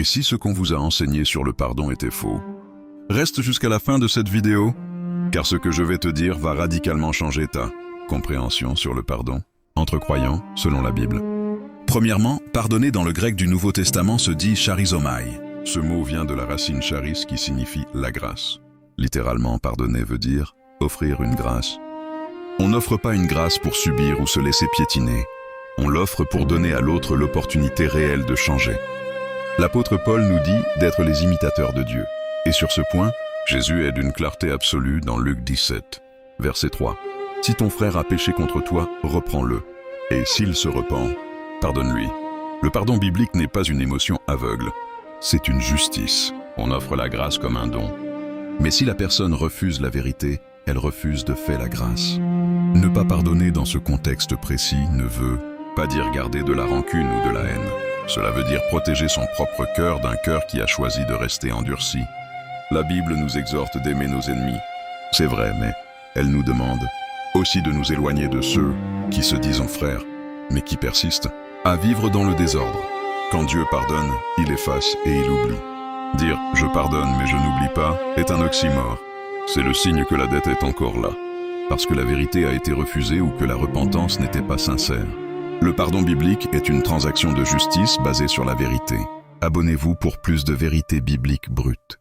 Et si ce qu'on vous a enseigné sur le pardon était faux? Reste jusqu'à la fin de cette vidéo, car ce que je vais te dire va radicalement changer ta compréhension sur le pardon entre croyants selon la Bible. Premièrement, pardonner dans le grec du Nouveau Testament se dit charizomai. Ce mot vient de la racine charis qui signifie la grâce. Littéralement, pardonner veut dire offrir une grâce. On n'offre pas une grâce pour subir ou se laisser piétiner. On l'offre pour donner à l'autre l'opportunité réelle de changer. L'apôtre Paul nous dit d'être les imitateurs de Dieu. Et sur ce point, Jésus est d'une clarté absolue dans Luc 17, verset 3. Si ton frère a péché contre toi, reprends-le. Et s'il se repent, pardonne-lui. Le pardon biblique n'est pas une émotion aveugle. C'est une justice. On offre la grâce comme un don. Mais si la personne refuse la vérité, elle refuse de fait la grâce. Ne pas pardonner dans ce contexte précis ne veut pas dire garder de la rancune ou de la haine. Cela veut dire protéger son propre cœur d'un cœur qui a choisi de rester endurci. La Bible nous exhorte d'aimer nos ennemis. C'est vrai, mais elle nous demande aussi de nous éloigner de ceux qui se disent frères, mais qui persistent à vivre dans le désordre. Quand Dieu pardonne, il efface et il oublie. Dire « je pardonne mais je n'oublie pas » est un oxymore. C'est le signe que la dette est encore là, parce que la vérité a été refusée ou que la repentance n'était pas sincère. Le pardon biblique est une transaction de justice basée sur la vérité. Abonnez-vous pour plus de vérités bibliques brutes.